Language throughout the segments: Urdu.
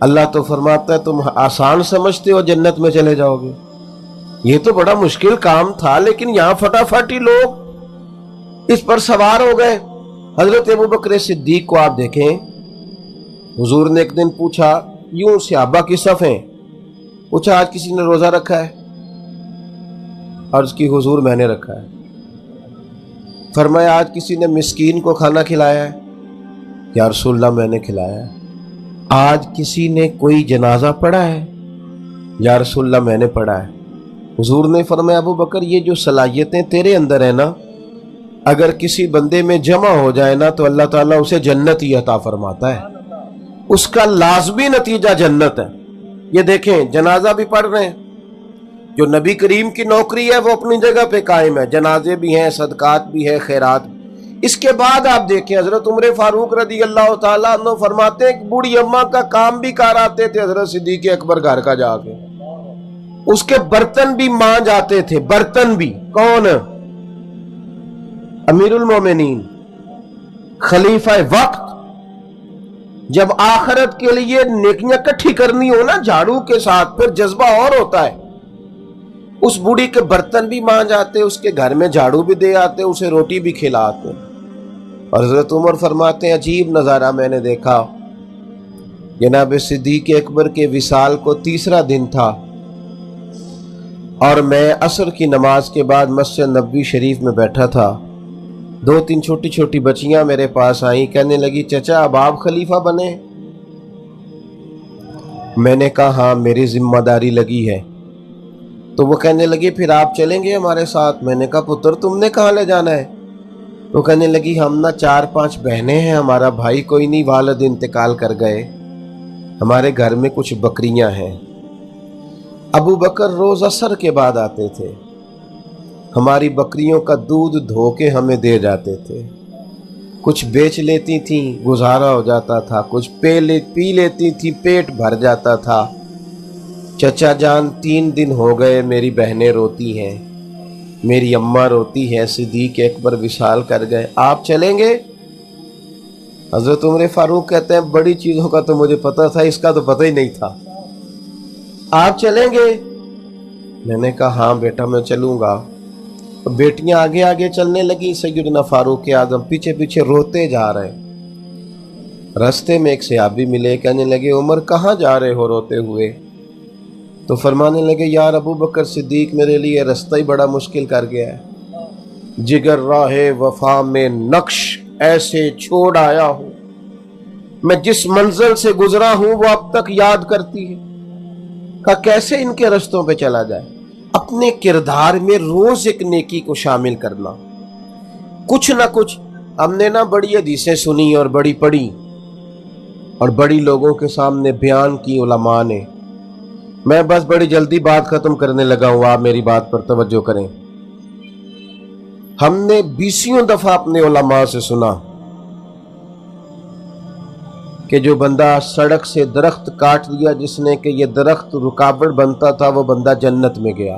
اللہ تو فرماتا ہے تم آسان سمجھتے ہو جنت میں چلے جاؤ گے، یہ تو بڑا مشکل کام تھا، لیکن یہاں فٹافٹ ہی لوگ اس پر سوار ہو گئے۔ حضرت ابوبکر صدیق کو آپ دیکھیں، حضور نے ایک دن پوچھا، یوں صحابہ کی صفیں، پوچھا آج کسی نے روزہ رکھا ہے؟ عرض کی حضور میں نے رکھا ہے۔ فرمایا آج کسی نے مسکین کو کھانا کھلایا ہے؟ یا رسول اللہ میں نے کھلایا ہے۔ آج کسی نے کوئی جنازہ پڑھا ہے؟ یا رسول اللہ میں نے پڑھا ہے۔ حضور نے فرمایا ابوبکر یہ جو صلاحیتیں تیرے اندر ہیں نا، اگر کسی بندے میں جمع ہو جائے نا تو اللہ تعالیٰ اسے جنت ہی عطا فرماتا ہے، اس کا لازمی نتیجہ جنت ہے۔ یہ دیکھیں جنازہ بھی پڑھ رہے ہیں، جو نبی کریم کی نوکری ہے وہ اپنی جگہ پہ قائم ہے، جنازے بھی ہیں، صدقات بھی ہے، خیرات بھی۔ اس کے بعد آپ دیکھیں حضرت عمر فاروق رضی اللہ تعالیٰ عنہ فرماتے ہیں کہ بوڑھی اماں کا کام بھی کر آتے تھے حضرت صدیق اکبر گھر کا جا کے، اس کے برتن بھی مانج آتے تھے، برتن بھی۔ کون؟ امیر المومنین، خلیفہ وقت۔ جب آخرت کے لیے نیکیاں کٹھی کرنی ہو نا جھاڑو کے ساتھ، پھر جذبہ اور ہوتا ہے۔ اس بوڑھی کے برتن بھی مانج آتے، اس کے گھر میں جھاڑو بھی دے آتے، اسے روٹی بھی کھلاتے۔ اور حضرت عمر فرماتے ہیں عجیب نظارہ میں نے دیکھا، جناب صدیق اکبر کے وصال کو تیسرا دن تھا، اور میں عصر کی نماز کے بعد مسجد نبوی شریف میں بیٹھا تھا، 2-3 چھوٹی چھوٹی بچیاں میرے پاس آئیں، کہنے لگی چچا اب آپ خلیفہ بنے؟ میں نے کہا ہاں میری ذمہ داری لگی ہے۔ تو وہ کہنے لگی پھر آپ چلیں گے ہمارے ساتھ؟ میں نے کہا پتر تم نے کہاں لے جانا ہے؟ وہ کہنے لگی ہم نا 4-5 بہنیں ہیں، ہمارا بھائی کوئی نہیں، والد انتقال کر گئے، ہمارے گھر میں کچھ بکریاں ہیں۔ ابو بکر روز عصر کے بعد آتے تھے، ہماری بکریوں کا دودھ دھو کے ہمیں دے جاتے تھے، کچھ بیچ لیتی تھیں گزارا ہو جاتا تھا، کچھ پی لیتی تھی پیٹ بھر جاتا تھا۔ چچا جان 3 دن ہو گئے میری بہنیں روتی ہیں، میری اماں روتی ہے، صدیق اکبر وصال کر گئے، آپ چلیں گے؟ حضرت عمر فاروق کہتے ہیں بڑی چیزوں کا تو مجھے پتا تھا، اس کا تو پتہ ہی نہیں تھا، آپ چلیں گے؟ میں نے کہا ہاں بیٹا میں چلوں گا۔ بیٹیاں آگے آگے چلنے لگی، سیدنا فاروق اعظم پیچھے پیچھے روتے جا رہے۔ راستے میں ایک صحابی ملے، کہنے لگے عمر کہاں جا رہے ہو روتے ہوئے؟ تو فرمانے لگے یار ابو بکر صدیق میرے لیے راستہ ہی بڑا مشکل کر گیا ہے، جگر راہ وفا میں نقش ایسے چھوڑ آیا ہوں، میں جس منزل سے گزرا ہوں وہ اب تک یاد کرتی ہے۔ کہ کیسے ان کے رستوں پہ چلا جائے؟ اپنے کردار میں روز ایک نیکی کو شامل کرنا، کچھ نہ کچھ۔ ہم نے نا بڑی حدیثیں سنی اور بڑی پڑھی اور بڑی لوگوں کے سامنے بیان کی علماء نے، میں بس بڑی جلدی بات ختم کرنے لگا ہوں، آپ میری بات پر توجہ کریں۔ ہم نے 20 دفعہ اپنے علماء سے سنا کہ جو بندہ سڑک سے درخت کاٹ دیا جس نے کہ یہ درخت رکاوٹ بنتا تھا وہ بندہ جنت میں گیا،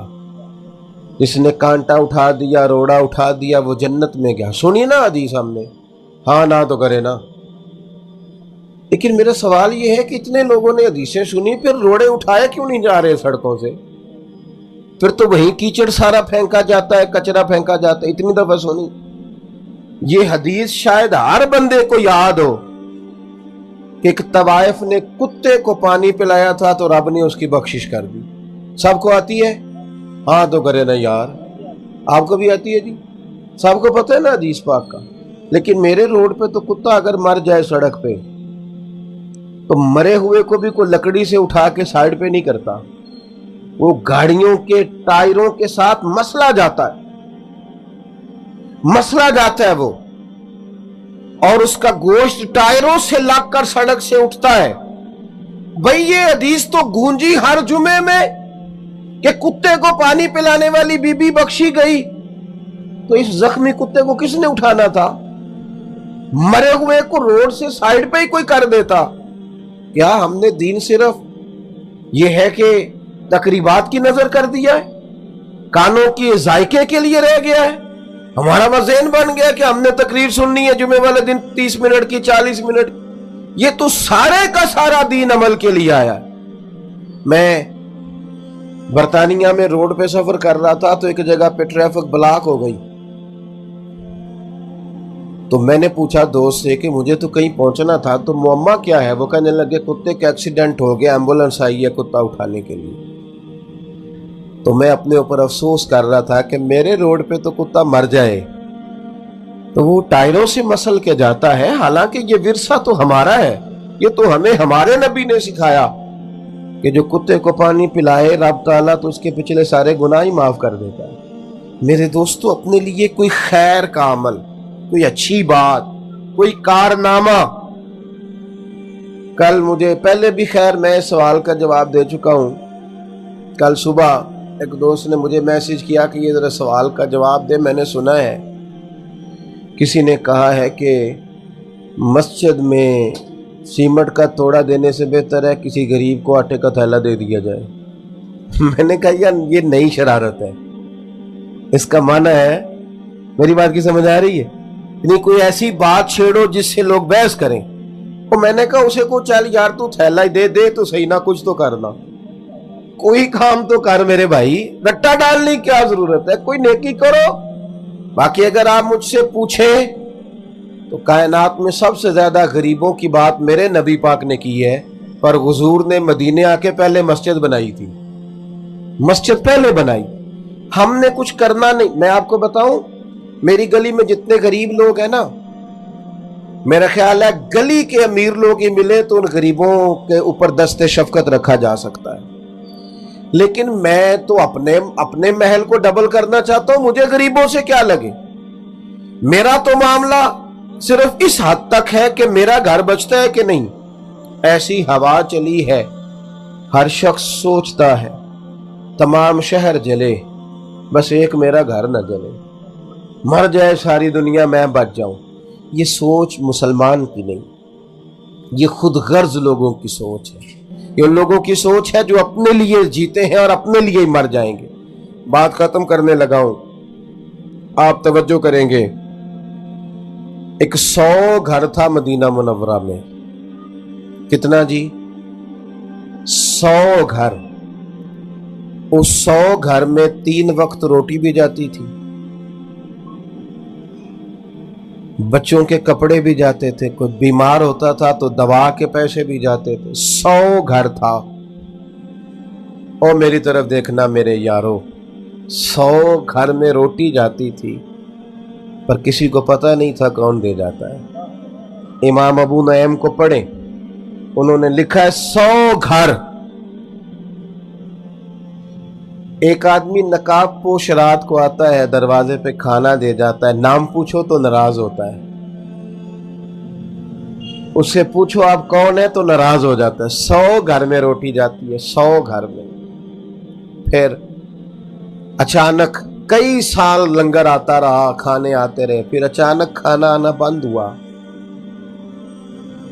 جس نے کانٹا اٹھا دیا، روڑا اٹھا دیا، وہ جنت میں گیا۔ سنی نا حدیث ہم نے، ہاں نہ تو کرے نا۔ لیکن میرا سوال یہ ہے کہ اتنے لوگوں نے حدیثیں سنی، پھر روڑے اٹھائے کیوں نہیں جا رہے سڑکوں سے؟ پھر تو وہیں کیچڑ سارا پھینکا جاتا ہے، کچرا پھینکا جاتا ہے، اتنی دفعہ سنی۔ یہ حدیث شاید ہر بندے کو یاد ہو کہ ایک طوائف نے کتے کو پانی پلایا تھا تو رب نے اس کی بخشش کر دی۔ سب کو آتی ہے؟ ہاں تو کرے نا یار، آپ کو بھی آتی ہے جی، سب کو پتہ ہے نا حدیث پاک کا۔ لیکن میرے روڈ پہ تو کتا اگر مر جائے سڑک پہ تو مرے ہوئے کو بھی کوئی لکڑی سے اٹھا کے سائیڈ پہ نہیں کرتا، وہ گاڑیوں کے ٹائروں کے ساتھ مسلا جاتا ہے، مسلا جاتا ہے وہ، اور اس کا گوشت ٹائروں سے لگ کر سڑک سے اٹھتا ہے۔ بھئی یہ حدیث تو گونجی ہر جمعے میں کہ کتے کو پانی پلانے والی بی بی بخشی گئی، تو اس زخمی کتے کو کس نے اٹھانا تھا؟ مرے ہوئے کو روڈ سے سائیڈ پہ ہی کوئی کر دیتا۔ کیا ہم نے دین صرف یہ ہے کہ تقریبات کی نظر کر دیا ہے، کانوں کی ذائقے کے لیے رہ گیا ہے؟ ہمارا وہ ذہن بن گیا کہ ہم نے تقریر سننی ہے جمعے والے دن 30 منٹ کی، 40 منٹ، یہ تو سارے کا سارا دین عمل کے لیے آیا. میں برطانیہ میں روڈ پہ سفر کر رہا تھا تو ایک جگہ پہ ٹریفک بلاک ہو گئی. تو میں نے پوچھا دوست سے کہ مجھے تو کہیں پہنچنا تھا, تو معمہ کیا ہے؟ وہ کہنے لگے کتے کا ایکسیڈنٹ ہو گیا, ایمبولینس آئی ہے کتا اٹھانے کے لیے. تو میں اپنے اوپر افسوس کر رہا تھا کہ میرے روڈ پہ تو کتا مر جائے تو وہ ٹائروں سے مسل کے جاتا ہے, حالانکہ یہ ورثہ تو ہمارا ہے. یہ تو ہمیں ہمارے نبی نے سکھایا کہ جو کتے کو پانی پلائے رب تعالیٰ تو اس کے پچھلے سارے گناہ ہی معاف کر دیتا ہے. میرے دوستو, اپنے لیے کوئی خیر کا عمل, کوئی اچھی بات, کوئی کارنامہ. کل مجھے پہلے بھی خیر میں سوال کا جواب دے چکا ہوں. کل صبح ایک دوست نے مجھے میسج کیا کہ یہ ذرا سوال کا جواب دے. میں نے سنا ہے کسی نے کہا ہے کہ مسجد میں سیمنٹ کا توڑا دینے سے بہتر ہے کسی غریب کو آٹے کا تھیلا دے دیا جائے. میں نے کہا یار یہ نئی شرارت ہے. اس کا معنی ہے, میری بات کی سمجھ آ رہی ہے, نہیں کوئی ایسی بات چھیڑو جس سے لوگ بحث کریں. اور میں نے کہا اسے کو چل یار تو تھیلا ہی دے تو صحیح نہ, کچھ تو کرنا, کوئی کام تو کر میرے بھائی. رٹا ڈالنے کی کیا ضرورت ہے, کوئی نیکی کرو. باقی اگر آپ مجھ سے پوچھیں تو کائنات میں سب سے زیادہ غریبوں کی بات میرے نبی پاک نے کی ہے, پر حضور نے مدینے آ کے پہلے مسجد بنائی تھی. مسجد پہلے بنائی, ہم نے کچھ کرنا نہیں. میں آپ کو بتاؤں, میری گلی میں جتنے غریب لوگ ہیں نا, میرا خیال ہے گلی کے امیر لوگ ہی ملے تو ان غریبوں کے اوپر دست شفقت رکھا جا سکتا ہے. لیکن میں تو اپنے محل کو ڈبل کرنا چاہتا ہوں, مجھے غریبوں سے کیا لگے. میرا تو معاملہ صرف اس حد تک ہے کہ میرا گھر بچتا ہے کہ نہیں. ایسی ہوا چلی ہے, ہر شخص سوچتا ہے تمام شہر جلے بس ایک میرا گھر نہ جلے, مر جائے ساری دنیا میں بچ جاؤں. یہ سوچ مسلمان کی نہیں, یہ خود غرض لوگوں کی سوچ ہے. یہ ان لوگوں کی سوچ ہے جو اپنے لیے جیتے ہیں اور اپنے لیے ہی مر جائیں گے. بات ختم کرنے لگا ہوں, آپ توجہ کریں گے. ایک 100 گھر تھا مدینہ منورہ میں. کتنا جی؟ 100 گھر. اس 100 گھر میں 3 وقت روٹی بھی جاتی تھی, بچوں کے کپڑے بھی جاتے تھے, کوئی بیمار ہوتا تھا تو دوا کے پیسے بھی جاتے تھے. 100 گھر تھا. اور میری طرف دیکھنا میرے یارو, 100 گھر میں روٹی جاتی تھی پر کسی کو پتہ نہیں تھا کون دے جاتا ہے. امام ابو نعیم کو پڑھیں, انہوں نے لکھا ہے 100 گھر. ایک آدمی نقاب پوش رات کو آتا ہے, دروازے پہ کھانا دے جاتا ہے, نام پوچھو تو ناراض ہوتا ہے, اس سے پوچھو آپ کون ہے تو ناراض ہو جاتا ہے. 100 گھر میں روٹی جاتی ہے, 100 گھر میں. پھر اچانک کئی سال لنگر آتا رہا, کھانے آتے رہے, پھر اچانک کھانا آنا بند ہوا.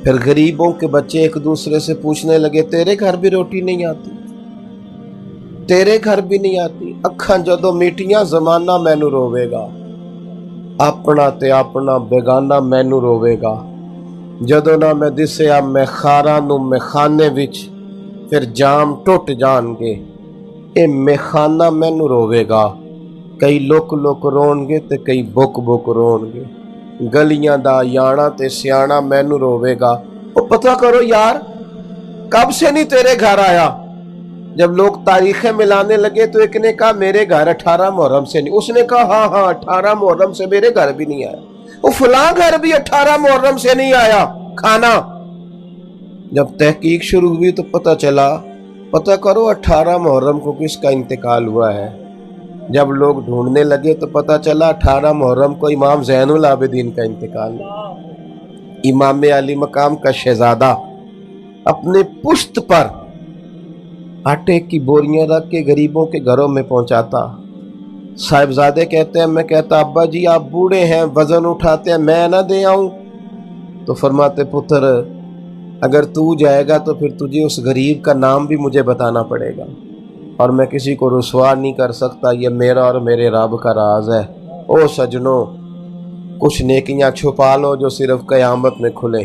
پھر غریبوں کے بچے ایک دوسرے سے پوچھنے لگے تیرے گھر بھی روٹی نہیں آتی, تیرے گھر بھی نہیں آتی. اکھاں جدو میٹیاں زمانہ مینو روے گا, اپنا تے اپنا بیگانہ مینو روے گا. جدو نہ میں دسیا میں خاراں نو میں خانے وچ, پھر جام ٹوٹ جان گے, اے میں خانہ مینو روے گا. کئی لوک لوک رون گے تے کئی بک بک رون گے, گلیاں دا یانا تے سیانا مینو روے گا. او پتہ کرو یار, کب سے نہیں تیرے گھر آیا. جب لوگ تاریخیں ملانے لگے تو ایک نے کہا میرے گھر 18 محرم سے نہیں, اس نے کہا ہاں 18 محرم سے میرے گھر بھی نہیں آیا, وہ فلاں گھر بھی 18 محرم سے نہیں آیا کھانا. جب تحقیق شروع ہوئی تو پتہ کرو 18 محرم کو کس کا انتقال ہوا ہے. جب لوگ ڈھونڈنے لگے تو پتہ چلا 18 محرم کو امام زین العابدین کا انتقال ہوا. امام علی مقام کا شہزادہ اپنے پشت پر آٹے کی بوریاں رکھ کے غریبوں کے گھروں میں پہنچاتا. صاحبزادے کہتے ہیں, میں کہتا ابا جی آپ بوڑھے ہیں, وزن اٹھاتے ہیں, میں نہ دے آؤں؟ تو فرماتے پتر اگر تو جائے گا تو پھر تجھے اس غریب کا نام بھی مجھے بتانا پڑے گا, اور میں کسی کو رسوا نہیں کر سکتا. یہ میرا اور میرے رب کا راز ہے. او سجنوں, کچھ نیکیاں چھپا لو جو صرف قیامت میں کھلے.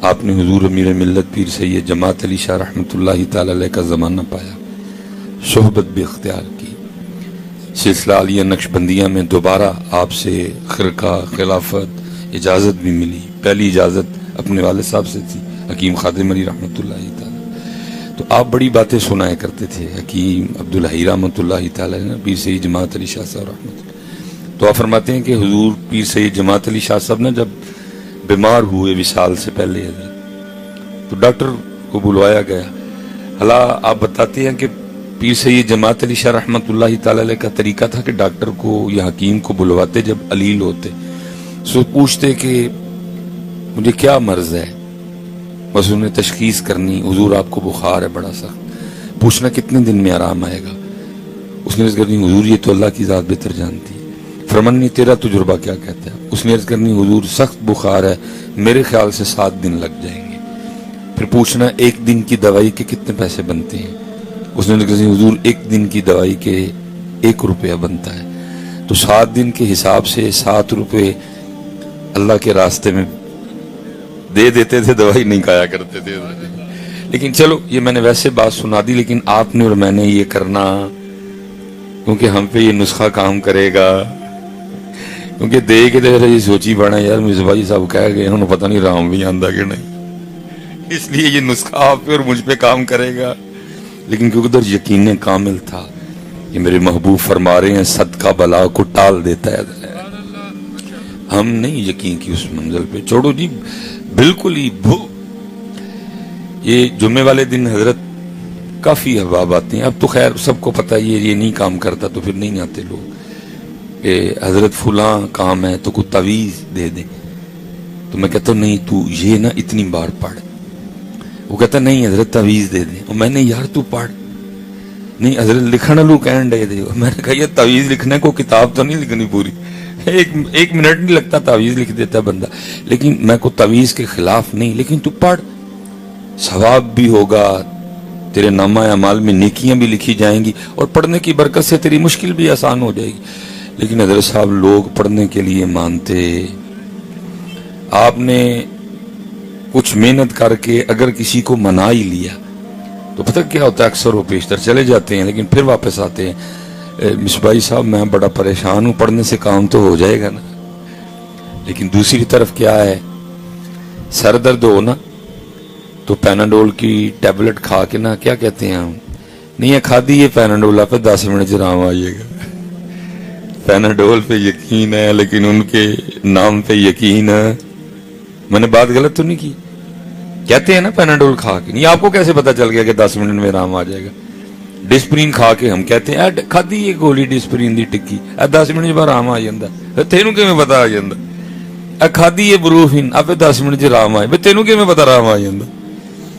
آپ نے حضور امیر ملت پیر سید جماعت علی شاہ رحمۃ اللہ تعالی علیہ کا زمانہ پایا، صحبت بھی اختیار کی، سلسلہ عالیہ نقشبندیہ میں دوبارہ آپ سے خرقہ خلافت اجازت بھی ملی۔ پہلی اجازت اپنے والد صاحب سے تھی، حکیم خادم علی رحمۃ اللہ تعالی۔ تو آپ بڑی باتیں سنایا کرتے تھے، حکیم عبدالحی رحمۃ اللہ تعالی نے پیر سید جماعت علی شاہ صاحب رحمۃ اللہ۔ تو آپ فرماتے ہیں کہ حضور پیر سید جماعت علی شاہ صاحب نے جب بیمار ہوئے وصال سے پہلے تو ڈاکٹر کو بلوایا گیا۔ اللہ آپ بتاتے ہیں کہ پیر سید جماعت علی شاہ رحمۃ اللہ تعالی علیہ کا طریقہ تھا کہ ڈاکٹر کو یا حکیم کو بلواتے جب علیل ہوتے، سو پوچھتے کہ مجھے کیا مرض ہے، بس انہیں تشخیص کرنی، حضور آپ کو بخار ہے بڑا سخت، پوچھنا کتنے دن میں آرام آئے گا، اس نے عرض کرنی حضور یہ تو اللہ کی ذات بہتر جانتی ہے، فرمانی تیرا تجربہ کیا کہتا ہے، اس نے عرض کرنی حضور سخت بخار ہے، میرے خیال سے 7 دن لگ جائیں گے۔ پھر پوچھنا 1 دن کی دوائی کے کتنے پیسے بنتے ہیں، اس نے عرض کرنی حضور 1 دن کی دوائی کے 1 روپیہ بنتا ہے، تو 7 دن کے حساب سے 7 روپے اللہ کے راستے میں دے دیتے تھے، دوائی نہیں کھایا کرتے تھے۔ لیکن چلو یہ میں نے ویسے بات سنا دی، لیکن آپ نے اور میں نے یہ کرنا کیونکہ ہم پہ یہ نسخہ کام کرے گا، کیونکہ دے کے تو یہ سوچی پڑا یار مرزا بھائی صاحب کہہ گئے انہوں نے پتہ نہیں رام بھی آندا کہ نہیں، اس لیے یہ نسخہ آپ پہ اور مجھ پہ کام کرے گا۔ لیکن کیونکہ ادھر یقین کامل تھا کہ میرے محبوب فرما رہے ہیں صدقہ بلا کو ٹال دیتا ہے، ہم نہیں یقین کی اس منزل پہ، چھوڑو جی بالکل ہی یہ جمعے والے دن حضرت کافی احباب آتے ہیں، اب تو خیر سب کو پتہ یہ نہیں کام کرتا تو پھر نہیں آتے لوگ، کہ حضرت فلاں کام ہے تو کوئی تعویذ دے دیں، تو میں کہتا ہوں نہیں تو یہ نہ اتنی بار پڑھ، وہ کہتا نہیں حضرت تعویذ دے دیں، اور میں نے یار تو پڑھ، نہیں حضرت لکھنا لو کہن دے دے، میں نے کہا یہ تعویذ لکھنے کو کتاب تو نہیں لکھنی پوری، ایک منٹ نہیں لگتا تعویذ لکھ دیتا بندہ، لیکن میں کو تعویذ کے خلاف نہیں، لیکن تو پڑھ، ثواب بھی ہوگا، تیرے نامہ اعمال میں نیکیاں بھی لکھی جائیں گی، اور پڑھنے کی برکت سے تیری مشکل بھی آسان ہو جائے گی۔ لیکن حضرت صاحب لوگ پڑھنے کے لیے مانتے، آپ نے کچھ محنت کر کے اگر کسی کو منا ہی لیا تو پتہ کیا ہوتا ہے، اکثر وہ پیشتر چلے جاتے ہیں لیکن پھر واپس آتے ہیں، مصباحی صاحب میں بڑا پریشان ہوں، پڑھنے سے کام تو ہو جائے گا نا، لیکن دوسری طرف کیا ہے، سر درد ہو نا تو پیناڈول کی ٹیبلٹ کھا کے نا کیا کہتے ہیں ہم، نہیں ہے کھادی یہ پیناڈول آپ 10 منٹ آرام آئیے گا، پیناڈول پہ یقین ہے لیکن ان کے نام پہ یقین ہے، میں نے بات غلط تو نہیں کی، کہتے ہیں نا پیناڈول کھا کے، نہیں آپ کو کیسے پتا چل گیا کہ 10 منٹ میں آرام آ جائے گا، ڈسپرین کھا کے ہم کہتے ہیں کھادی یہ گولی ڈسپرین دی ٹکی 10 منٹ بعد آرام آ جاتا، تینوں کیویں پتا آ جاتا، کھادی یہ بروفین آپ 10 منٹ آرام آئے، بھائی تینوں کیویں پتا آرام آ جاتا،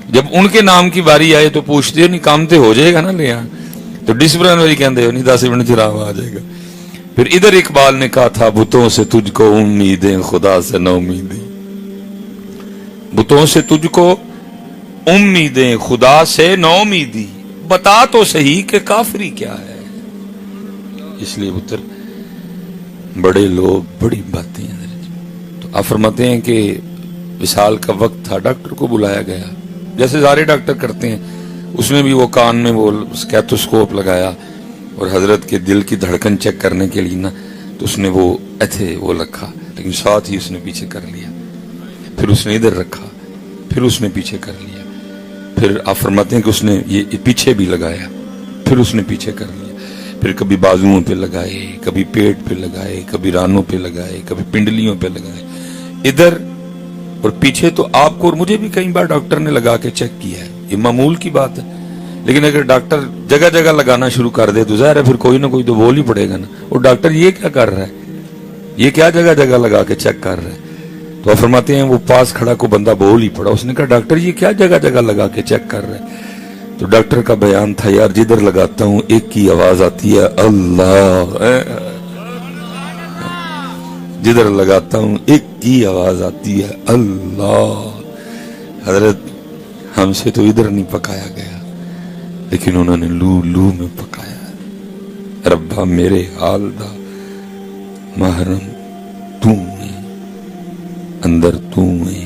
جب ان کے نام کی باری آئے تو پوچھتے نہیں کام تے ہو جائے گا نا، لیا تو ڈسپرین والی کہتے ہو نہیں 10 منٹ آرام آ جائے گا۔ پھر ادھر اقبال نے کہا تھا بتوں سے تجھ کو امیدیں خدا سے نہ امیدیں، بتوں سے تجھ کو امیدیں خدا سے نہ امیدی، بتا تو صحیح کہ کافری کیا ہے، اس لیے پتر بڑے لوگ بڑی باتیں ہیں۔ تو آپ فرماتے ہیں کہ وصال کا وقت تھا، ڈاکٹر کو بلایا گیا جیسے سارے ڈاکٹر کرتے ہیں، اس نے بھی وہ کان میں وہ اسٹیتھوسکوپ لگایا اور حضرت کے دل کی دھڑکن چیک کرنے کے لیے نا تو اس نے وہ ایتھے وہ رکھا، لیکن ساتھ ہی اس نے پیچھے کر لیا، پھر اس نے ادھر رکھا، پھر اس نے پیچھے کر لیا، پھر آپ فرماتے ہیں کہ اس نے یہ پیچھے بھی لگایا، پھر اس نے پیچھے کر لیا، پھر کبھی بازوؤں پہ لگائے، کبھی پیٹ پہ لگائے، کبھی رانوں پہ لگائے، کبھی پنڈلیوں پہ لگائے، ادھر اور پیچھے۔ تو آپ کو اور مجھے بھی کئی بار ڈاکٹر نے لگا کے چیک کیا ہے، یہ معمول کی بات ہے، لیکن اگر ڈاکٹر جگہ جگہ لگانا شروع کر دے تو ظاہر ہے پھر کوئی نہ کوئی تو بول ہی پڑے گا نا، اور ڈاکٹر یہ کیا کر رہا ہے، یہ کیا جگہ جگہ لگا کے چیک کر رہا ہے، تو آپ فرماتے ہیں وہ پاس کھڑا کو بندہ بول ہی پڑا، اس نے کہا ڈاکٹر یہ کیا جگہ جگہ لگا کے چیک کر رہا ہے، تو ڈاکٹر کا بیان تھا یار جدھر لگاتا ہوں ایک کی آواز آتی ہے اللہ، جدھر لگاتا ہوں ایک کی آواز آتی ہے اللہ۔ حضرت ہم سے تو ادھر نہیں پکایا گیا لیکن انہوں نے لو لو میں پکایا، ربا میرے حال دا محرم تو ہے، اندر تو ہے،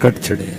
ਕੱਟ ਛੜਿਆ।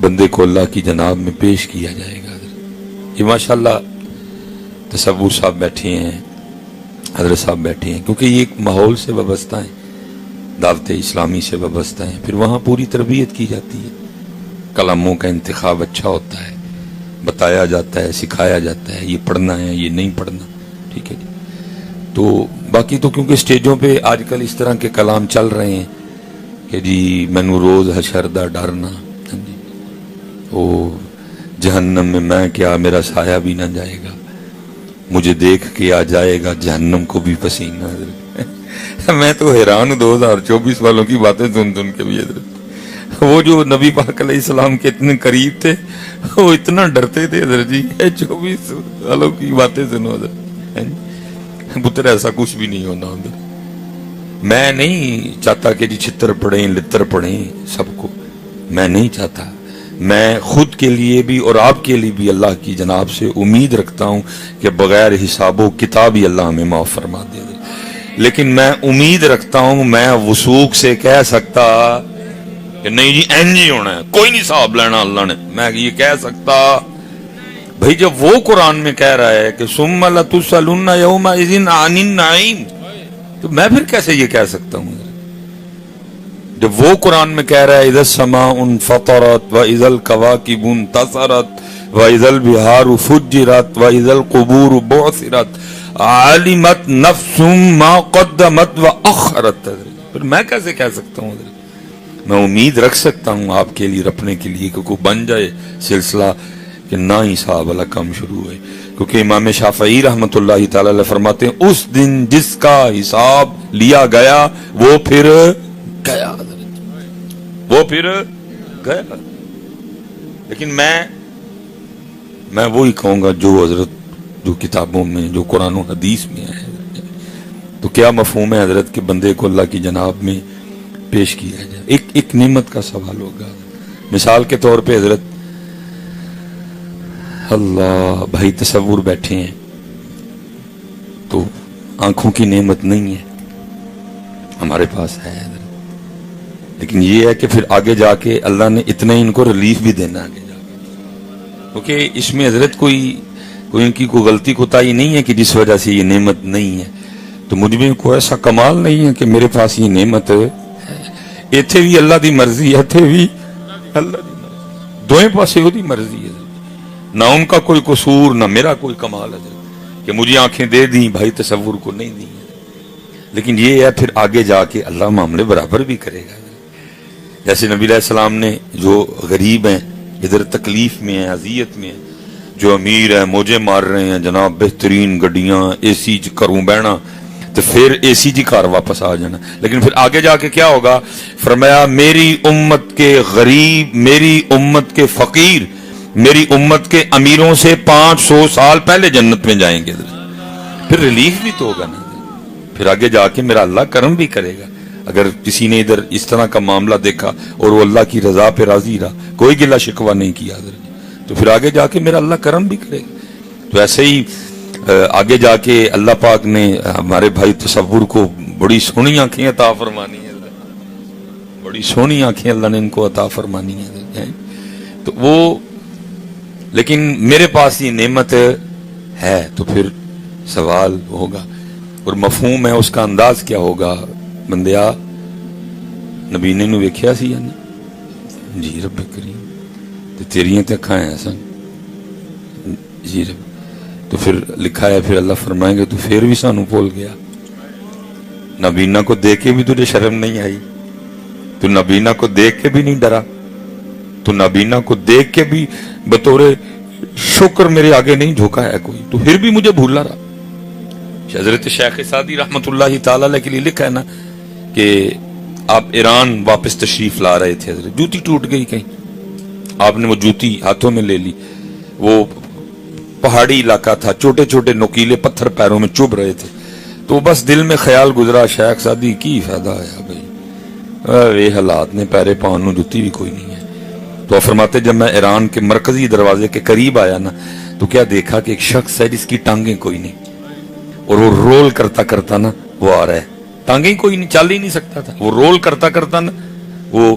بندے کو اللہ کی جناب میں پیش کیا جائے گا. یہ ماشاءاللہ تصور صاحب بیٹھے ہیں, حضرت صاحب بیٹھے ہیں, کیونکہ یہ ایک ماحول سے وابستہ ہیں, دعوت اسلامی سے وابستہ ہیں. پھر وہاں پوری تربیت کی جاتی ہے, کلاموں کا انتخاب اچھا ہوتا ہے, بتایا جاتا ہے, سکھایا جاتا ہے, یہ پڑھنا ہے, یہ نہیں پڑھنا. ٹھیک ہے جی. تو باقی تو کیونکہ سٹیجوں پہ آج کل اس طرح کے کلام چل رہے ہیں کہ جی مینو روز حشر دا ڈرنا, جی وہ جہنم میں کیا میرا سایہ بھی نہ جائے گا, مجھے دیکھ کے آ جائے گا جہنم کو بھی پسینہ. میں تو حیران ہوں 2024 والوں کی باتیں سن کے بھی. حضرت وہ جو نبی پاک علیہ السلام کے اتنے قریب تھے وہ اتنا ڈرتے تھے حضرت جی. 24 والوں کی باتیں سنو حضرت, پتر ایسا کچھ بھی نہیں ہونا ادھر. میں نہیں چاہتا کہ جی چھتر پڑھیں لتر پڑھیں سب کو, میں نہیں چاہتا. میں خود کے لیے بھی اور آپ کے لیے بھی اللہ کی جناب سے امید رکھتا ہوں کہ بغیر حساب و کتاب ہی اللہ ہمیں معاف فرما دے. لیکن میں امید رکھتا ہوں, میں وثوق سے کہہ سکتا کہ نہیں جی اینج ہی ہونا ہے, کوئی نہیں حساب لینا اللہ نے, میں یہ کہہ سکتا بھائی جب وہ قرآن میں کہہ رہا ہے کہ ثم لتسألن یومئذ عن النعیم, تو میں پھر کیسے یہ کہہ سکتا ہوں جب وہ قرآن میں کہہ رہا ہے اذا السماء انفطرت واذا الکواکب انتثرت واذا البحار فجرت واذا القبور بعثرت علمت نفس ما قدمت واخرت. پھر میں کیسے کہہ سکتا ہوں؟ میں امید رکھ سکتا ہوں آپ کے لیے, اپنے کے لیے, کہ کوئی بن جائے سلسلہ کہ نہ حساب والا کام شروع ہوئے. کیونکہ امام شافعی رحمت اللہ تعالی علیہ فرماتے ہیں اس دن جس کا حساب لیا گیا وہ پھر گیا, وہ پھر گیا. لیکن میں وہی کہوں گا جو حضرت جو کتابوں میں جو قرآن و حدیث میں ہے. تو کیا مفہوم ہے حضرت کہ بندے کو اللہ کی جناب میں پیش کیا جائے؟ ایک نعمت کا سوال ہوگا. مثال کے طور پہ حضرت اللہ بھائی تصور بیٹھے ہیں تو آنکھوں کی نعمت نہیں ہے, ہمارے پاس ہے حضرت, لیکن یہ ہے کہ پھر آگے جا کے اللہ نے اتنا ان کو ریلیف بھی دینا آگے جا کے, کیونکہ اس میں حضرت کوئی ان کی کوئی غلطی کوتاہی نہیں ہے کہ جس وجہ سے یہ نعمت نہیں ہے. تو مجھ میں کوئی ایسا کمال نہیں ہے کہ میرے پاس یہ نعمت ہے. ایتھے بھی اللہ دی مرضی ہے, ایتھے بھی اللہ دی مرضی, دوئیں پاسے وہ دی مرضی ہے. نہ ان کا کوئی قصور نہ میرا کوئی کمال ہے کہ مجھے آنکھیں دے دیں بھائی تصور کو نہیں دی. لیکن یہ ہے پھر آگے جا کے اللہ معاملے برابر بھی کرے گا. جیسے نبی علیہ السلام نے جو غریب ہیں ادھر تکلیف میں ہیں, اذیت میں ہیں, جو امیر ہیں موجے مار رہے ہیں جناب بہترین گڈیاں اے سی کروں بہنا, تو پھر اے سی جی کار واپس آ جانا. لیکن پھر آگے جا کے کیا ہوگا؟ فرمایا میری امت کے غریب, میری امت کے فقیر, میری امت کے امیروں سے 500 سال پہلے جنت میں جائیں گے. پھر ریلیف بھی تو ہوگا نا, پھر آگے جا کے میرا اللہ کرم بھی کرے گا. اگر کسی نے ادھر اس طرح کا معاملہ دیکھا اور وہ اللہ کی رضا پہ راضی رہا, کوئی گلہ شکوہ نہیں کیا ادھر, تو پھر آگے جا کے میرا اللہ کرم بھی کرے گا. تو ایسے ہی آگے جا کے اللہ پاک نے ہمارے بھائی تصور کو بڑی سونی آنکھیں عطا فرمانی ہے, بڑی سونی آنکھیں اللہ نے ان کو عطا فرمانی ہے. تو وہ لیکن میرے پاس یہ نعمت ہے, تو پھر سوال ہوگا اور مفہوم ہے اس کا انداز کیا ہوگا. بندیا نبی نے نو ویکھیا سی یا نہیں؟ جی رب کریم, تے تیریاں تے اکھاں ہیں سن, جی رب. تو پھر لکھا ہے پھر اللہ فرمائیں گے تو پھر بھی سانو بھول گیا, نبینا کو دیکھ کے بھی تجھے شرم نہیں آئی, تو نبینا کو دیکھ کے بھی نہیں ڈرا, تو نبینا کو دیکھ کے بھی بطور شکر میرے آگے نہیں جھوکا ہے کوئی, تو پھر بھی مجھے بھولا رہا. حضرت شیخ سعدی رحمت اللہ تعالی علیہ کے لیے لکھا ہے نا کہ آپ ایران واپس تشریف لا رہے تھے, حضرت جوتی ٹوٹ گئی کہیں, آپ نے وہ جوتی ہاتھوں میں لے لی, وہ پہاڑی علاقہ تھا, چھوٹے چھوٹے نوکیلے پتھر پیروں میں چبھ رہے تھے, تو بس دل میں خیال گزرا شیخ سعدی کی فائدہ ہے بھائی, یہ حالات نے پیرے پاؤں نو جوتی بھی کوئی نہیں ہے. تو فرماتے جب میں ایران کے مرکزی دروازے کے قریب آیا نا, تو کیا دیکھا کہ ایک شخص ہے جس کی ٹانگیں کوئی نہیں, اور وہ رول کرتا کرتا نا وہ آ رہا ہے, ٹانگیں کوئی نہیں, چل ہی نہیں سکتا تھا, وہ رول کرتا کرتا نا وہ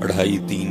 2:30-3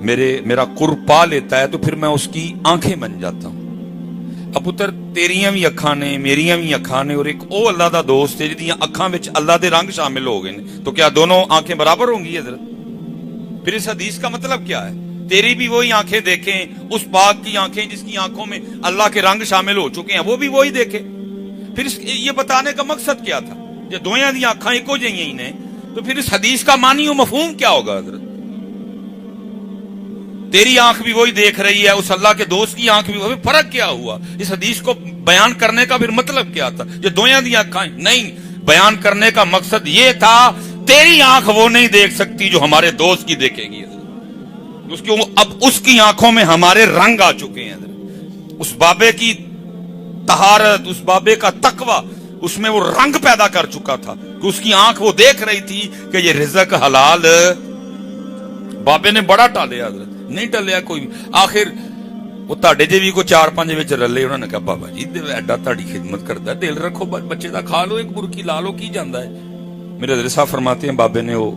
میرا قرب پا لیتا ہے تو پھر میں اس کی آنکھیں بن جاتا ہوں. اب پتر تیریاں بھی اکھاں نے میریاں بھی اکھاں نے اور ایک او اللہ دا دوست ہے جدیاں اکھاں وچ اللہ دے رنگ شامل ہو گئے تو کیا دونوں آنکھیں برابر ہوں گی حضرت؟ پھر اس حدیث کا مطلب کیا ہے؟ تیری بھی وہی آنکھیں دیکھیں، اس پاک کی آنکھیں جس کی آنکھوں میں اللہ کے رنگ شامل ہو چکے ہیں وہ بھی وہی دیکھے. پھر یہ بتانے کا مقصد کیا تھا؟ جب دویاں دی آنکھاں ایکو جہیاں ہی نے تو پھر اس حدیث کا معنی و مفہوم کیا ہوگا حضرت؟ تیری آنکھ بھی وہی دیکھ رہی ہے، اس اللہ کے دوست کی آنکھ بھی وہی، فرق کیا ہوا؟ اس حدیث کو بیان کرنے کا پھر مطلب کیا تھا؟ جو دویاں دی آنکھاں نہیں، بیان کرنے کا مقصد یہ تھا تیری آنکھ وہ نہیں دیکھ سکتی جو ہمارے دوست کی دیکھے گی. اب اس کی آنکھوں میں ہمارے رنگ آ چکے ہیں. اس بابے کی طہارت، اس بابے کا تقوی اس میں وہ رنگ پیدا کر چکا تھا کہ اس کی آنکھ وہ دیکھ رہی تھی کہ یہ رزق حلال. بابے نے بڑا ٹالیا حضرت، نہیں ٹالیا کوئی بھی. آخر وہ تاڑے جے بھی کو 4-5 وچ رلے، انہوں نے کہا بابا جی ایڈا تاڑی خدمت کرتا ہے، دل رکھو بچے دا، کھا لو ایک برکی لا لو، کی جاندہ ہے. میرے حضرت صاحب فرماتے ہیں بابے نے وہ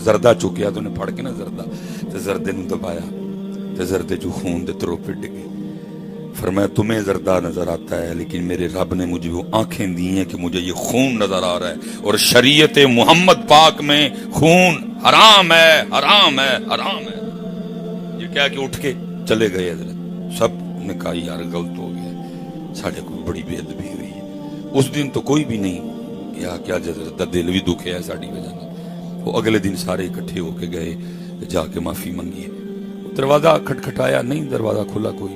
زردہ چکیا تو انہیں پھڑ کے نا زردہ تے زردے نو دبایا تے زردے جو خون دے تروپے ڈگے. فرمایا تمہیں زردہ نظر آتا ہے لیکن میرے رب نے مجھے وہ آنکھیں دی ہیں کہ مجھے یہ خون نظر آ رہا ہے، اور شریعت محمد پاک میں خون حرام ہے، حرام ہے، حرام ہے. یہ کہہ کے اٹھ کے چلے گئے حضرت. سب نے کہا یار غلط ہو گیا، ساڑھے کو بڑی بے ادبی ہوئی ہے. اس دن تو کوئی بھی نہیں کیا حضرت دا دل بھی دکھے ہے ساڑھی وجہ. وہ اگلے دن سارے اکٹھے ہو کے گئے جا کے معافی منگی. دروازہ کھٹکھٹایا نہیں، دروازہ کھلا کوئی.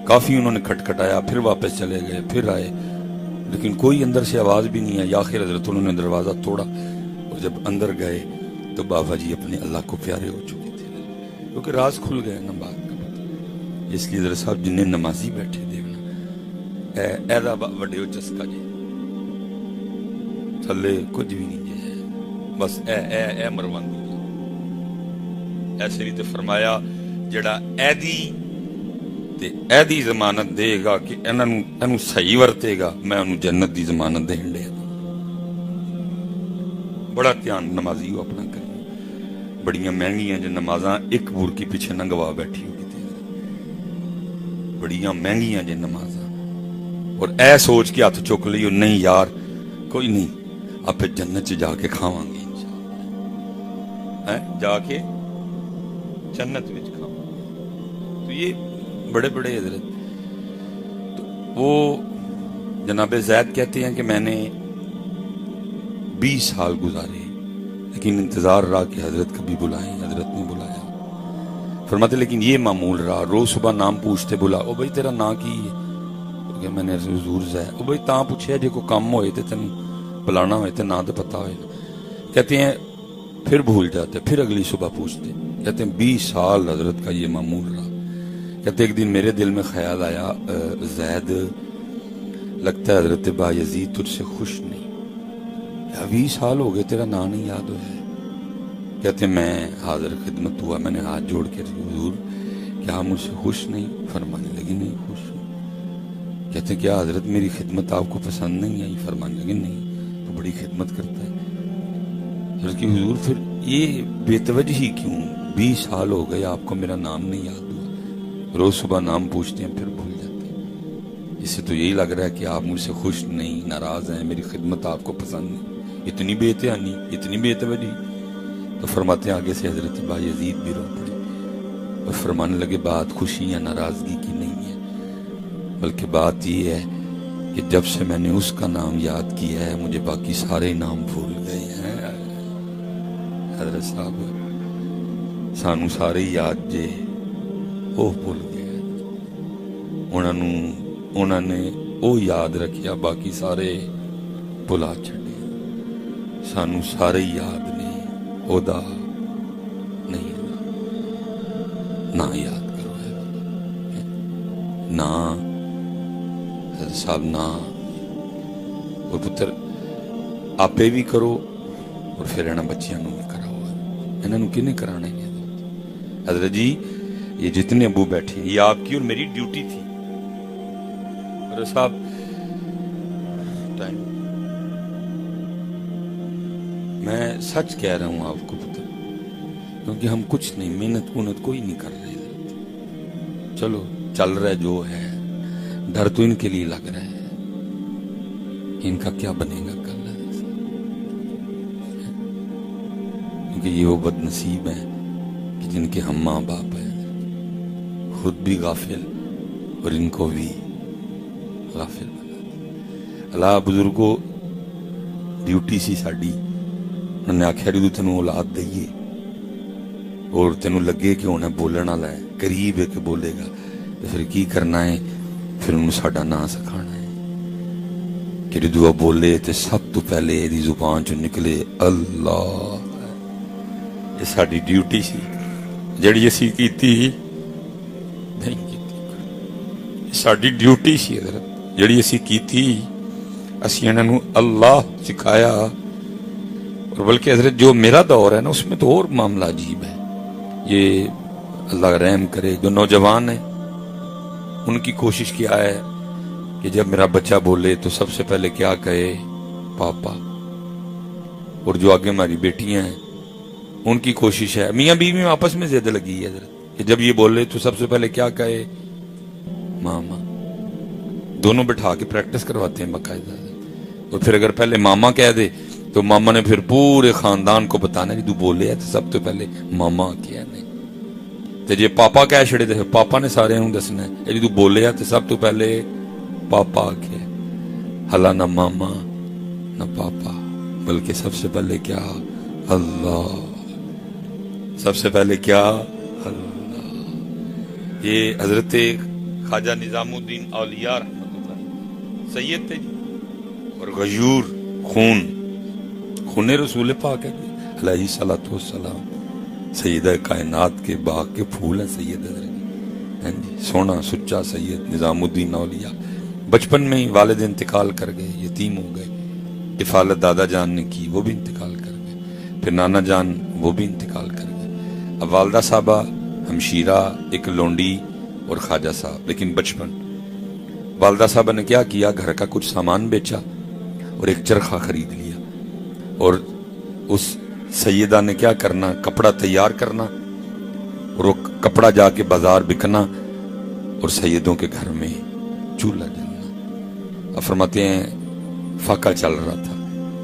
کافی انہوں نے کھٹکھٹایا، پھر واپس چلے گئے، پھر آئے لیکن کوئی اندر سے آواز بھی نہیں آئی. آخر حضرت انہوں نے دروازہ توڑا اور جب اندر گئے تو بابا جی اپنے اللہ کو پیارے ہو چکے تھے کیونکہ راز کھل گئے نا بات کا پتہ. اس لیے حضرت صاحب جنہیں نمازی بیٹھے دیکھنا ایدا وڈے ہو چسکا جی تھلے کچھ بھی نہیں جی، بس اے مروندی. ایسے بھی تے فرمایا جڑا ایدی ضمانت دے گا کہ انہوں صحیح ورتے گا، میں انہوں جنت دی ضمانت دے ہنڈے. بڑا دھیان نمازی ہو اپنا کریں. بڑیاں مہنگیاں جو نمازاں ایک برکی پیچھے نہ گوا بیٹھی ہوئی تھی، بڑیاں مہنگیاں جو نمازاں، اور اے سوچ کے ہاتھ چک لیو نہیں یار کوئی نہیں آپ جنت سے جا کے کھاواں گے انشاءاللہ، جا کے جنت وچ کھاواں. تو یہ بڑے بڑے حضرت. تو وہ جناب زید کہتے ہیں کہ میں نے 20 سال گزارے لیکن انتظار رہا کہ حضرت کبھی بلائیں. حضرت نے بلایا. فرماتے لیکن یہ معمول رہا، روز صبح نام پوچھتے، بلا او بھائی تیرا نام کی ہے؟ کہ میں نے حضور زید. او بھائی تاں پوچھے جے کوئی کام ہوئے تے تین بلانا ہوئے تے نہ تے پتہ ہوئے. کہتے ہیں پھر بھول جاتے، پھر اگلی صبح پوچھتے. کہتے ہیں 20 سال حضرت کا یہ معمول رہا. کہتے ایک دن میرے دل میں خیال آیا زید لگتا ہے حضرت بایزید تجھ سے خوش نہیں. 20 سال ہو گئے تیرا نام نہیں یاد ہوا ہے. کہتے میں حاضر خدمت ہوا، میں نے ہاتھ جوڑ کے حضور کیا مجھ سے خوش نہیں؟ فرمانے لگی نہیں خوش ہوں. کہتے کیا حضرت میری خدمت آپ کو پسند نہیں آئی؟ فرمانے لگی نہیں، تو بڑی خدمت کرتا ہے. حضرت کی حضور پھر یہ بے توجہی کیوں؟ 20 سال ہو گئے آپ کو میرا نام نہیں یاد ہوا، روز صبح نام پوچھتے ہیں پھر بھول جاتے ہیں. اس سے تو یہی لگ رہا ہے کہ آپ مجھ سے خوش نہیں، ناراض ہیں، میری خدمت آپ کو پسند نہیں. اتنی بے اتحانی، اتنی بے توجہی. تو فرماتے ہیں آگے سے حضرت بایزید بھی رو پڑے اور فرمانے لگے بات خوشی یا ناراضگی کی نہیں ہے، بلکہ بات یہ ہے کہ جب سے میں نے اس کا نام یاد کیا ہے مجھے باقی سارے نام بھول گئے ہیں. حضرت صاحب سانو سارے یاد جے وہ بھول گئے، انہوں نے وہ یاد رکھیا باقی سارے بھلا چھڑے. سانو سارے یاد نے او دا نہیں. نہ یاد کرو ہے نہ حضرت صاحب نہ. اور پتر آپے بھی کرو اور پھر انہاں بچیاں نوں بھی کراؤ. انہاں نوں کنے کرانے ہیں حضرت جی؟ یہ جتنے ابو بیٹھے ہیں یہ آپ کی اور میری ڈیوٹی تھی. حضرت صاحب ٹائم میں سچ کہہ رہا ہوں آپ کو پتہ کیونکہ ہم کچھ نہیں محنت کوئی نہیں کر رہے. چلو چل رہا ہے جو ہے, ڈر تو ان کے لیے لگ رہا ہے ان کا کیا بنے گا کل, کیونکہ یہ وہ بد نصیب ہیں کہ جن کے ہم ماں باپ ہیں خود بھی غافل اور ان کو بھی غافل بنا. اللہ بزرگوں ڈیوٹی سی ساڈی, انہوں نے آخیا جدو تینوں اولاد دئیے اور تینوں لگے کہ انہیں بولن والا ہے, قریب ہے کہ بولے گا, تو پھر کی کرنا ہے, پھر انہوں ساڈا نام سکھانا ہے کہ جدو بولے تو سب تو پہلے یہ زبان چ نکلے اللہ. یہ ساری ڈیوٹی سی جڑی اسی کیتی نہیں کیتی, ساری ڈیوٹی سی حضرت جڑی اسی کیتی, اسی انہاں نوں اللہ سکھایا. اور بلکہ حضرت جو میرا دور ہے نا اس میں تو اور معاملہ عجیب ہے. یہ اللہ رحم کرے جو نوجوان ہیں ان کی کوشش کیا ہے کہ جب میرا بچہ بولے تو سب سے پہلے کیا کہے, پاپا. اور جو آگے ہماری بیٹیاں ہیں ان کی کوشش ہے, میاں بیوی میں آپس میں زیادہ لگی ہے حضرت, کہ جب یہ بولے تو سب سے پہلے کیا کہے, ماما. دونوں بٹھا کے پریکٹس کرواتے ہیں باقاعدہ. اور پھر اگر پہلے ماما کہہ دے تو ماما نے پھر پورے خاندان کو بتانا کہ تو بولے ہے تو سب تو پہلے ماما کیا نہیں, تو جی پاپا کہہ چھڑے تو پاپا نے سارے ہوں دسنا ہے جی تو بولے ہے تو سب تو پہلے پاپا کیا. حالا نہ ماما نہ پاپا, بلکہ سب سے پہلے کیا, اللہ. سب سے پہلے کیا, اللہ. یہ حضرت خواجہ نظام الدین اولیاء رحمۃ اللہ سید تھے جی, اور غیور خون رسول پاک ہے علیہ الصلوۃ والسلام. سیدہ کائنات کے باغ کے پھول ہیں سید حضرت, جی سونا سچا سید نظام الدین اولیاء. بچپن میں ہی والد انتقال کر گئے, یتیم ہو گئے. کفالت دادا جان نے کی, وہ بھی انتقال کر گئے. پھر نانا جان وہ بھی انتقال کر گئے. اب والدہ صاحبہ, ہمشیرہ, ایک لونڈی اور خواجہ صاحب. لیکن بچپن والدہ صاحبہ نے کیا کیا, گھر کا کچھ سامان بیچا اور ایک چرخہ خرید لیا. اور اس سیدہ نے کیا کرنا, کپڑا تیار کرنا اور وہ کپڑا جا کے بازار بکنا اور سیدوں کے گھر میں چولہا جلنا. اب فرماتے ہیں فاقہ چل رہا تھا,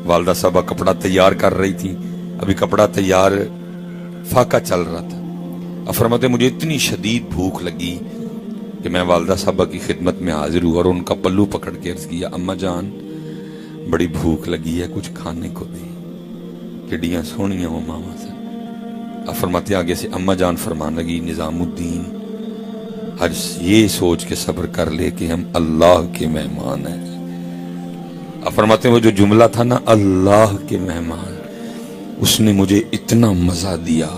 والدہ صاحبہ کپڑا تیار کر رہی تھی, ابھی کپڑا تیار, فاقہ چل رہا تھا. اب فرماتے ہیں مجھے اتنی شدید بھوک لگی کہ میں والدہ صاحبہ کی خدمت میں حاضر ہوا اور ان کا پلو پکڑ کے عرض کیا, اماں جان بڑی بھوک لگی ہے, کچھ کھانے کو دیں. کڈیاں سونیاں وہ ماما سے. اب فرماتے آگے سے اماں جان فرمان لگی, نظام الدین آج یہ سوچ کے صبر کر لے کہ ہم اللہ کے مہمان ہیں. اب فرماتے ہیں وہ جو جملہ تھا نا, اللہ کے مہمان, اس نے مجھے اتنا مزہ دیا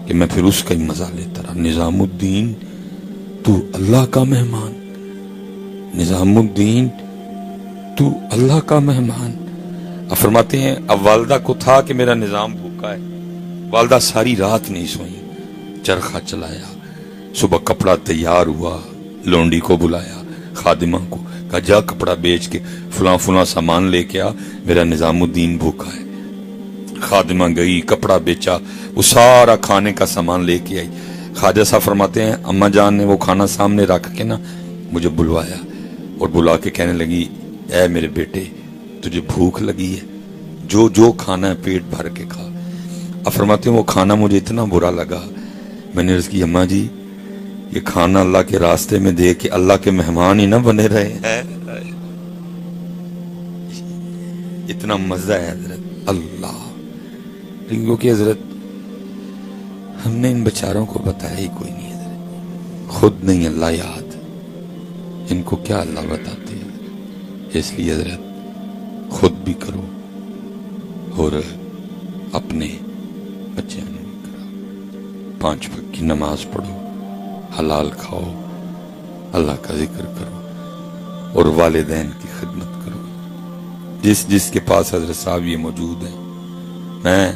کہ میں پھر اس کا ہی مزہ لیتا رہا. نظام الدین تو اللہ کا مہمان, نظام الدین تو اللہ کا مہمان. اب فرماتے ہیں اب والدہ کو تھا کہ میرا نظام بھوکا ہے. والدہ ساری رات نہیں سوئی, چرخہ چلایا. صبح کپڑا تیار ہوا, لونڈی کو بلایا, خادمہ کو کہا جا کپڑا بیچ کے فلاں فلاں سامان لے کے آ, میرا نظام الدین بھوکا ہے. خادمہ گئی, کپڑا بیچا, وہ سارا کھانے کا سامان لے کے آئی. خواجہ صاحب فرماتے ہیں اماں جان نے وہ کھانا سامنے رکھ کے نا مجھے بلوایا اور بلا کے کہنے لگی, اے میرے بیٹے تجھے بھوک لگی ہے, جو جو کھانا ہے پیٹ بھر کے کھا. اب فرماتے ہیں وہ کھانا مجھے اتنا برا لگا, میں نے عرض کی اماں جی یہ کھانا اللہ کے راستے میں دے کے اللہ کے مہمان ہی نہ بنے رہے ہیں. اتنا مزہ ہے حضرت اللہ. کیونکہ حضرت ہم نے ان بچاروں کو بتایا ہی کوئی نہیں حضرت, خود نہیں اللہ یاد, ان کو کیا اللہ بتاتے ہیں. اس لیے حضرت خود بھی کرو اور اپنے بچوں نے بھی کرو. 5 وقت کی نماز پڑھو, حلال کھاؤ, اللہ کا ذکر کرو اور والدین کی خدمت کرو. جس جس کے پاس حضرت صاحب یہ موجود ہیں, میں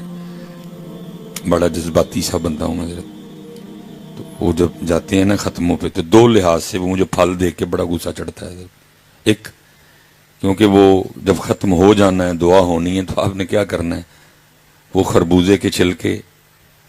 بڑا جذباتی سا بندہ ہوں حضرت, تو وہ جب جاتے ہیں نا ختموں پہ تو 2 لحاظ سے وہ مجھے پھل دیکھ کے بڑا غصہ چڑھتا ہے حضرت. ایک کیونکہ وہ جب ختم ہو جانا ہے, دعا ہونی ہے, تو آپ نے کیا کرنا ہے, وہ خربوزے کے چھلکے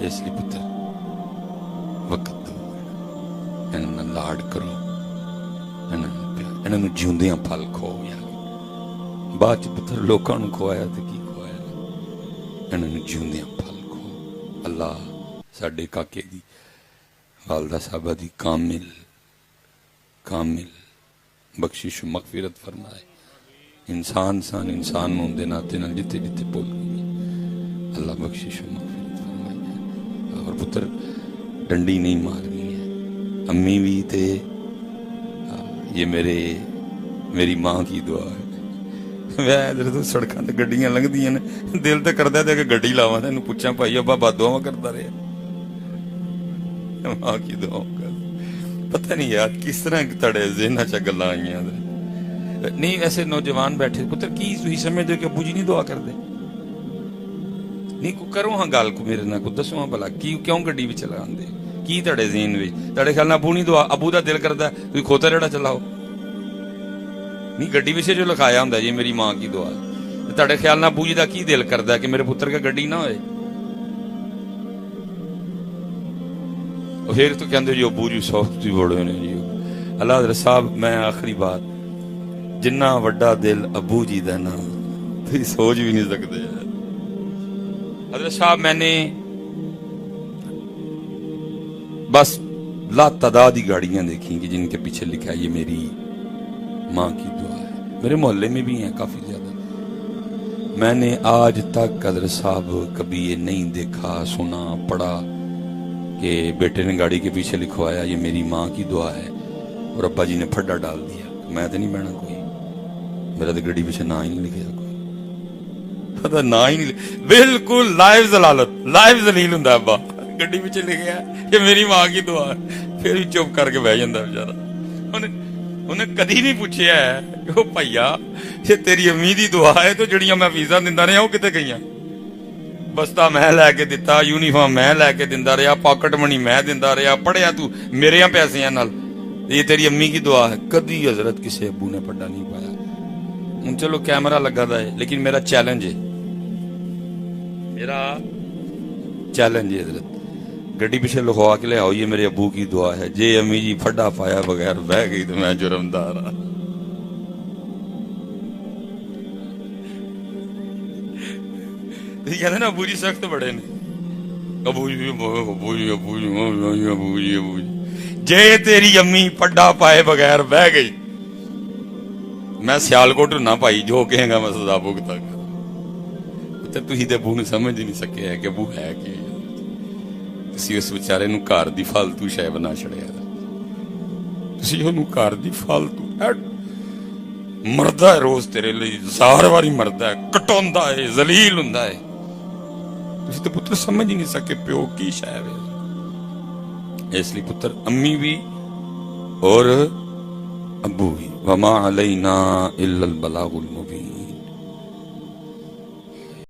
اس لیے پتر وقت دو انہاں نال لاڈ کرو انہاں نوں جیوندیاں پھل کھو یار بعد چ پتر لوکاں نوں کھوایا تے کی کھوایا انہاں نوں جیوندیاں پھل کھو اللہ ساڈے کاکے دی والدہ صاحبہ دی کامل بخشش و مغفرت فرمائے انسان انسان ہوندے ناتے نال جتے جتے بول گئی اللہ بخشش و مغفرت فرمائے اور پتر ڈنڈی نہیں مارنی ہے امی بھی تے یہ میری ماں کی دعا ہے میں ادھر تو سڑکاں تے گڈیاں لنگدیاں نے دل تے کردا تے کہ گڈی لاواں تے اینوں پوچھاں بھائی ابا بدعاواں کردا رہیا ماں کی دعا کر پتہ نہیں یار کس طرح تڑے ذہن چ گلاں آئیاں نہیں ایسے نوجوان بیٹھے پتر کی تھی سمجھ دے کہ ابو جی نہیں دعا کر دے نہیں کو کرو ہاں گل کو میرے نال کو دسو ہاں بھلا کیوں گڈی وچ چلان دے کی تڑے ذہن وچ تڑے خیال نال ابو نہیں دعا ابو دا دل کردا کوئی کھوتا ریڑا چلاؤ نہیں گڈی وچ جو لکھایا ہوندا جی میری ماں کی دعا تڑے خیال نال ابو جی دا کی دل کردا کہ میرے پتر کا گڈی نہ ہوئے پھر تو کہندے جی ابو جی سوفت جی بڑے نے جی اللہ حضرت صاحب میں آخری بات جنہ وڈا دل ابو جی دا نا تھی سوچ بھی نہیں سکتے حضرت صاحب میں نے بس لا تعداد ہی گاڑیاں دیکھیں کہ جن کے پیچھے لکھا ہے یہ میری ماں کی دعا ہے میرے محلے میں بھی ہیں کافی زیادہ میں نے آج تک حضرت صاحب کبھی یہ نہیں دیکھا سنا پڑھا کہ بیٹے نے گاڑی کے پیچھے لکھوایا یہ میری ماں کی دعا ہے اور ابا جی نے پھڈا ڈال دیا میں تو نہیں بہنا کوئی میرا تو گاڑی پیچھے نہ ہی نہیں لکھا کوئی پتہ نہ ہی نہیں بالکل لائیو ضلالت لائیو ذلیل ہوندا ابا گاڑی پیچھے لکھیا یہ میری ماں کی دعا ہے پھر بھی چپ کر کے بیٹھ جاندا بیچارہ انہیں کدی نہیں پوچھیا ہے کہ او بھائیا یہ تیری امی دی دعا ہے تو جڑیاں میں فیساں دیندا رہیا وہ کتے گئیاں بستا میں لے کے دیتا یونیفارم میں لے کے دیندا رہیا پاکٹ منی میں دیندا رہیا پڑھیا تو میرے پیسے نال یہ تیری امی کی دعا ہے کدی حضرت کسی ابو نے پڑھا نہیں پایا چلو کیمرہ لگا دا ہے لیکن میرا چیلنج ہے حضرت گڈی پیچھے لکھوا کے لے آؤ یہ میرے ابو کی دعا ہے جے امی جی پھڈا پایا بغیر بہ گئی تو میں جرمدار ہاں کہتے نا ابو جی سخت بڑے نے ابو جی ابو جی ابو جی ابو جی ابو جی جے تیری امی پھڈا پائے بغیر بہ گئی میں سیالکوٹ نہ پائی جو کہیں گا میں سزا بھگتا گا تھی تے ابو نے سمجھ ہی نہیں سکے ہے کہ ابو ہے کہ تسی اس بیچارے نو گھر دی فالتو شے بنا چھڑیا تسی اونوں گھر دی فالتو مردا ہے روز تیرے لئی زار واری مردا ہے کٹوندا ہے ذلیل ہوندا ہے تسی تے پتر سمجھ ہی نہیں سکے پیو کی شے ہے اس لیے پتر امی بھی اور ابو بھی وما علینا الا البلاغ المبین